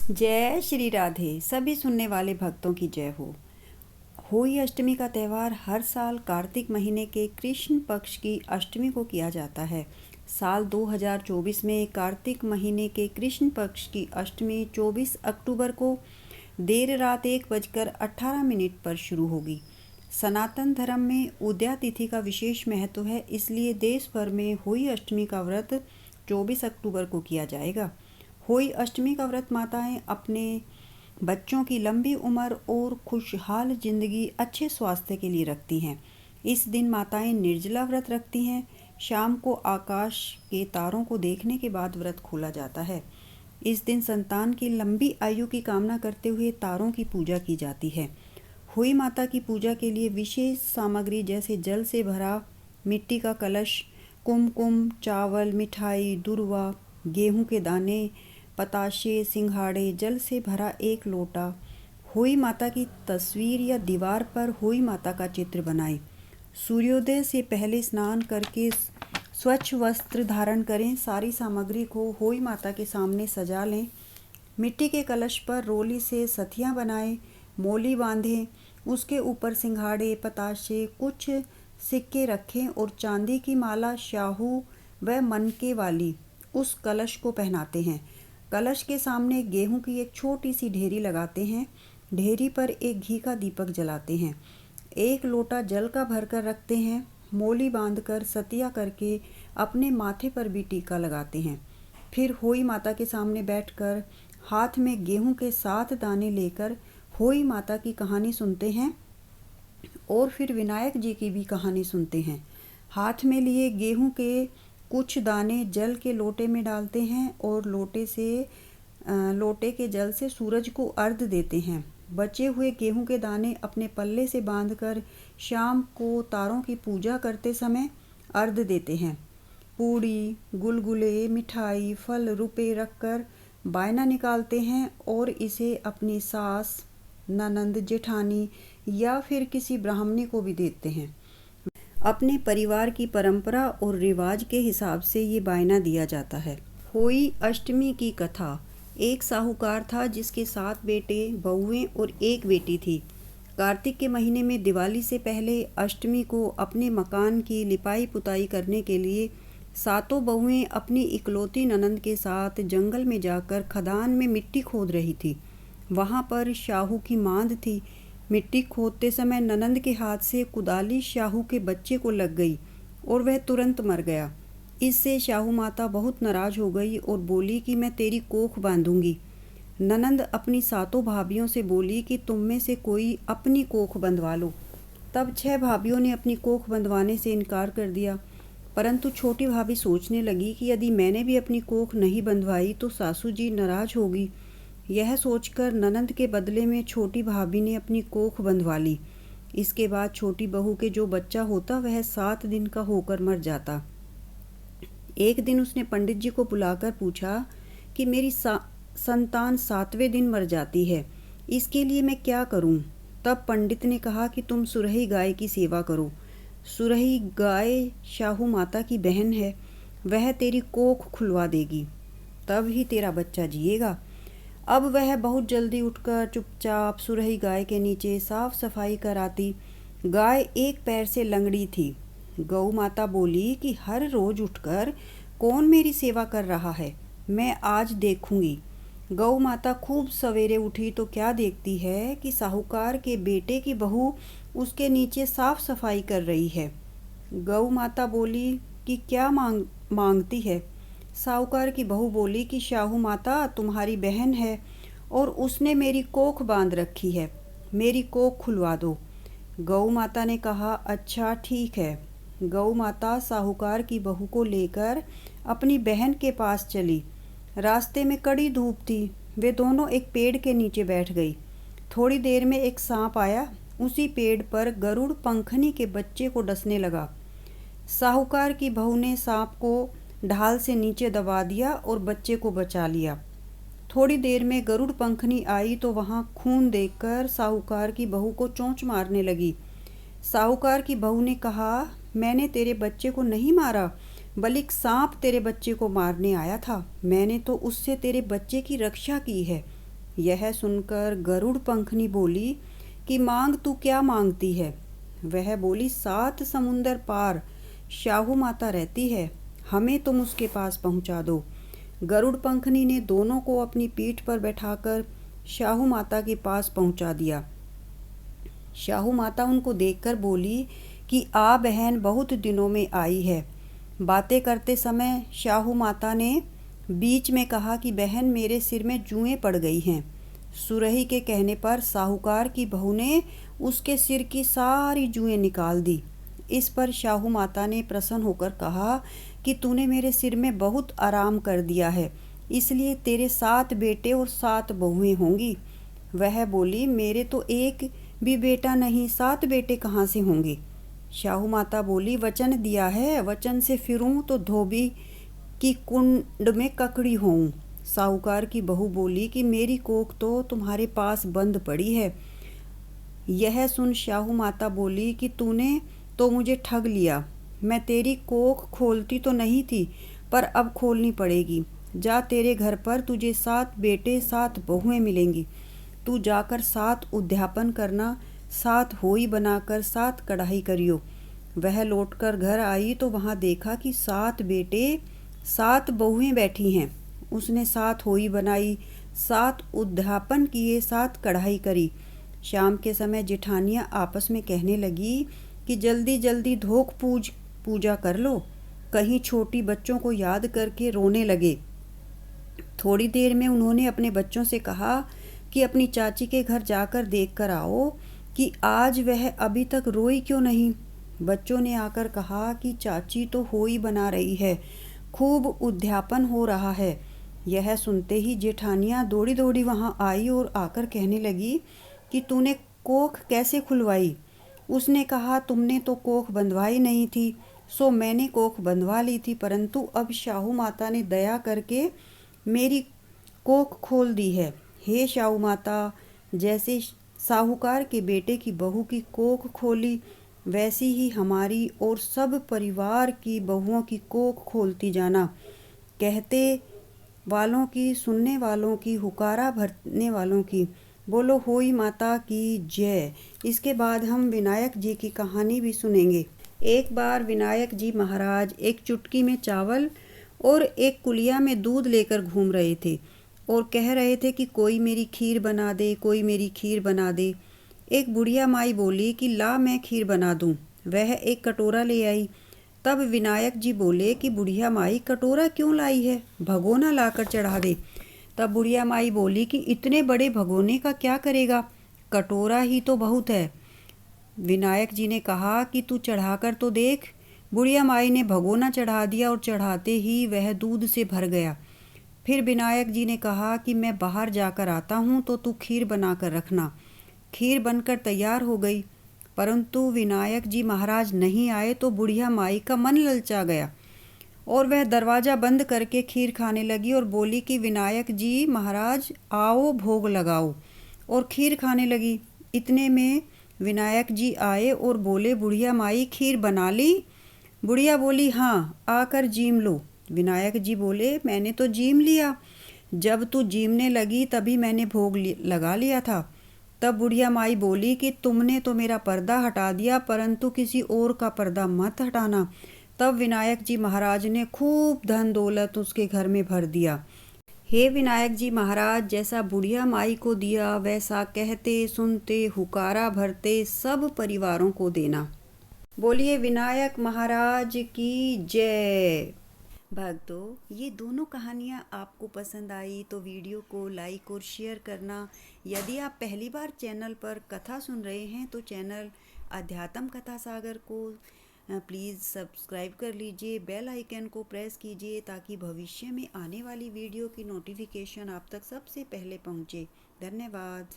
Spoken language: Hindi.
जय श्री राधे। सभी सुनने वाले भक्तों की जय हो। होली अष्टमी का त्यौहार हर साल कार्तिक महीने के कृष्ण पक्ष की अष्टमी को किया जाता है। साल 2024 में कार्तिक महीने के कृष्ण पक्ष की अष्टमी 24 अक्टूबर को देर रात 1:18 पर शुरू होगी। सनातन धर्म में उदया तिथि का विशेष महत्व है, इसलिए देश भर में होली अष्टमी का व्रत 24 अक्टूबर को किया जाएगा। होली अष्टमी का व्रत माताएं अपने बच्चों की लंबी उम्र और खुशहाल जिंदगी अच्छे स्वास्थ्य के लिए रखती हैं। इस दिन माताएं निर्जला व्रत रखती हैं। शाम को आकाश के तारों को देखने के बाद व्रत खोला जाता है। इस दिन संतान की लंबी आयु की कामना करते हुए तारों की पूजा की जाती है। होली माता की पूजा के लिए विशेष सामग्री जैसे जल से भरा मिट्टी का कलश, कुमकुम, चावल, मिठाई, दूर्वा, गेहूं के दाने, पताशे, सिंघाड़े, जल से भरा एक लोटा, होली माता की तस्वीर या दीवार पर होली माता का चित्र बनाएं। सूर्योदय से पहले स्नान करके स्वच्छ वस्त्र धारण करें। सारी सामग्री को होली माता के सामने सजा लें। मिट्टी के कलश पर रोली से सथियां बनाएं, मोली बांधें, उसके ऊपर सिंघाड़े, पताशे, कुछ सिक्के रखें और चांदी की माला शाहू व मनके वाली उस कलश को पहनाते हैं। कलश के सामने गेहूं की एक छोटी सी ढेरी लगाते हैं। ढेरी पर एक घी का दीपक जलाते हैं। एक लोटा जल का भरकर रखते हैं। मोली बांधकर सतिया करके अपने माथे पर भी टीका लगाते हैं। फिर होली माता के सामने बैठकर हाथ में गेहूं के 7 दाने लेकर होली माता की कहानी सुनते हैं और फिर विनायक जी की भी कहानी सुनते हैं। हाथ में लिए गेहूं के कुछ दाने जल के लोटे में डालते हैं और लोटे के जल से सूरज को अर्घ देते हैं। बचे हुए गेहूं के दाने अपने पल्ले से बांधकर शाम को तारों की पूजा करते समय अर्घ देते हैं। पूड़ी, गुलगुले, मिठाई, फल, रुपए रखकर बायना निकालते हैं और इसे अपनी सास, ननंद, जेठानी या फिर किसी ब्राह्मणी को भी देते हैं। अपने परिवार की परंपरा और रिवाज के हिसाब से ये बायना दिया जाता है। होली अष्टमी की कथा। एक साहूकार था जिसके 7 बेटे, बहुएं और एक बेटी थी। कार्तिक के महीने में दिवाली से पहले अष्टमी को अपने मकान की लिपाई पुताई करने के लिए 7 बहुएं अपनी इकलौती ननंद के साथ जंगल में जाकर खदान में मिट्टी खोद रही थी। वहाँ पर शाहू की मांद थी। मिट्टी खोदते समय ननंद के हाथ से कुदाली शाहू के बच्चे को लग गई और वह तुरंत मर गया। इससे शाहू माता बहुत नाराज हो गई और बोली कि मैं तेरी कोख बांधूंगी। ननंद अपनी 7 भाभियों से बोली कि तुम में से कोई अपनी कोख बंधवा लो। तब 6 भाभियों ने अपनी कोख बंधवाने से इनकार कर दिया, परंतु छोटी भाभी सोचने लगी कि यदि मैंने भी अपनी कोख नहीं बंधवाई तो सासू जी नाराज होगी। यह सोचकर ननंद के बदले में छोटी भाभी ने अपनी कोख बंधवा ली। इसके बाद छोटी बहू के जो बच्चा होता वह 7 दिन का होकर मर जाता। एक दिन उसने पंडित जी को बुलाकर पूछा कि मेरी संतान 7वें दिन मर जाती है, इसके लिए मैं क्या करूं? तब पंडित ने कहा कि तुम सुरही गाय की सेवा करो। सुरही गाय शाहू माता की बहन है, वह तेरी कोख खुलवा देगी, तब ही तेरा बच्चा जिएगा। अब वह बहुत जल्दी उठकर चुपचाप सुरही गाय के नीचे साफ सफाई कराती। गाय एक पैर से लंगड़ी थी। गौ माता बोली कि हर रोज उठकर कौन मेरी सेवा कर रहा है, मैं आज देखूंगी। गौ माता खूब सवेरे उठी तो क्या देखती है कि साहूकार के बेटे की बहू उसके नीचे साफ सफाई कर रही है। गौ माता बोली कि क्या मांगती है? साहूकार की बहू बोली कि शाहू माता तुम्हारी बहन है और उसने मेरी कोख बांध रखी है, मेरी कोख खुलवा दो। गौ माता ने कहा अच्छा ठीक है। गौ माता साहूकार की बहू को लेकर अपनी बहन के पास चली। रास्ते में कड़ी धूप थी। वे दोनों एक पेड़ के नीचे बैठ गई। थोड़ी देर में एक सांप आया। उसी पेड़ पर गरुड़ पंखनी के बच्चे को डसने लगा। साहूकार की बहू ने सांप को ढाल से नीचे दबा दिया और बच्चे को बचा लिया। थोड़ी देर में गरुड़ पंखनी आई तो वहां खून देखकर साहूकार की बहू को चोंच मारने लगी। साहूकार की बहू ने कहा मैंने तेरे बच्चे को नहीं मारा, बल्कि सांप तेरे बच्चे को मारने आया था। मैंने तो उससे तेरे बच्चे की रक्षा की है। यह सुनकर गरुड़ पंखनी बोली कि मांग तू क्या मांगती है। वह बोली 7 समुंदर पार शाहू माता रहती है, हमें तुम उसके पास पहुंचा दो। गरुड़ पंखनी ने दोनों को अपनी पीठ पर बैठाकर शाहू माता के पास पहुंचा दिया। शाहू माता उनको देखकर बोली कि आ बहन बहुत दिनों में आई है। बातें करते समय शाहू माता ने बीच में कहा कि बहन मेरे सिर में जुएं पड़ गई हैं। सुरही के कहने पर साहूकार की बहू ने उसके सिर की सारी जुएं निकाल दी। इस पर शाहू माता ने प्रसन्न होकर कहा कि तूने मेरे सिर में बहुत आराम कर दिया है, इसलिए तेरे 7 बेटे और 7 बहुएं होंगी। वह बोली मेरे तो एक भी बेटा नहीं, 7 बेटे कहाँ से होंगे। शाहू माता बोली वचन दिया है, वचन से फिरूं तो धोबी की कुंड में ककड़ी होऊं। साहूकार की बहू बोली कि मेरी कोख तो तुम्हारे पास बंद पड़ी है। यह सुन शाहू माता बोली कि तूने तो मुझे ठग लिया। मैं तेरी कोख खोलती तो नहीं थी, पर अब खोलनी पड़ेगी। जा, तेरे घर पर तुझे 7 बेटे 7 बहुएं मिलेंगी। तू जाकर 7 उद्यापन करना, 7 होई बनाकर 7 कढ़ाई करियो। वह लौटकर घर आई तो वहाँ देखा कि 7 बेटे 7 बहुएं बैठी हैं। उसने 7 होई बनाई, 7 उद्यापन किए, 7 कढ़ाई करी। शाम के समय जेठानियाँ आपस में कहने लगी कि जल्दी जल्दी धोख पूजा कर लो। कहीं छोटी बच्चों को याद करके रोने लगे। थोड़ी देर में उन्होंने अपने बच्चों से कहा कि अपनी चाची के घर जाकर देख कर आओ कि आज वह अभी तक रोई क्यों नहीं। बच्चों ने आकर कहा कि चाची तो होई बना रही है, खूब उद्यापन हो रहा है। यह सुनते ही जेठानियाँ दौड़ी दौड़ी वहाँ आई और आकर कहने लगी कि तूने कोख कैसे खुलवाई। उसने कहा तुमने तो कोख बंधवाई नहीं थी, सो मैंने कोख बंधवा ली थी, परंतु अब शाहू माता ने दया करके मेरी कोख खोल दी है। हे शाहू माता, जैसे साहूकार के बेटे की बहू की कोख खोली, वैसी ही हमारी और सब परिवार की बहुओं की कोख खोलती जाना। कहते वालों की, सुनने वालों की, हुकारा भरने वालों की। बोलो होई माता की जय। इसके बाद हम विनायक जी की कहानी भी सुनेंगे। एक बार विनायक जी महाराज एक चुटकी में चावल और एक कुलिया में दूध लेकर घूम रहे थे और कह रहे थे कि कोई मेरी खीर बना दे, कोई मेरी खीर बना दे। एक बुढ़िया माई बोली कि ला मैं खीर बना दूं। वह एक कटोरा ले आई। तब विनायक जी बोले कि बुढ़िया माई कटोरा क्यों लाई है, भगोना लाकर चढ़ा दे। तब बुढ़िया माई बोली कि इतने बड़े भगोने का क्या करेगा, कटोरा ही तो बहुत है। विनायक जी ने कहा कि तू चढ़ाकर तो देख। बुढ़िया माई ने भगोना चढ़ा दिया और चढ़ाते ही वह दूध से भर गया। फिर विनायक जी ने कहा कि मैं बाहर जाकर आता हूँ तो तू खीर बनाकर रखना। खीर बनकर तैयार हो गई, परंतु विनायक जी महाराज नहीं आए तो बुढ़िया माई का मन ललचा गया और वह दरवाज़ा बंद करके खीर खाने लगी और बोली कि विनायक जी महाराज आओ भोग लगाओ, और खीर खाने लगी। इतने में विनायक जी आए और बोले बुढ़िया माई खीर बना ली। बुढ़िया बोली हाँ, आकर जीम लो। विनायक जी बोले मैंने तो जीम लिया, जब तू जीमने लगी तभी मैंने भोग लगा लिया था। तब बुढ़िया माई बोली कि तुमने तो मेरा पर्दा हटा दिया, परंतु किसी और का पर्दा मत हटाना। तब विनायक जी महाराज ने खूब धन दौलत उसके घर में भर दिया। हे विनायक जी महाराज, जैसा बुढ़िया माई को दिया वैसा कहते सुनते हुकारा भरते सब परिवारों को देना। बोलिए विनायक महाराज की जय। भक्तों, ये दोनों कहानियाँ आपको पसंद आई तो वीडियो को लाइक और शेयर करना। यदि आप पहली बार चैनल पर कथा सुन रहे हैं तो चैनल अध्यात्म कथा सागर को प्लीज़ सब्सक्राइब कर लीजिए, बेल आइकन को प्रेस कीजिए ताकि भविष्य में आने वाली वीडियो की नोटिफिकेशन आप तक सबसे पहले पहुँचे। धन्यवाद।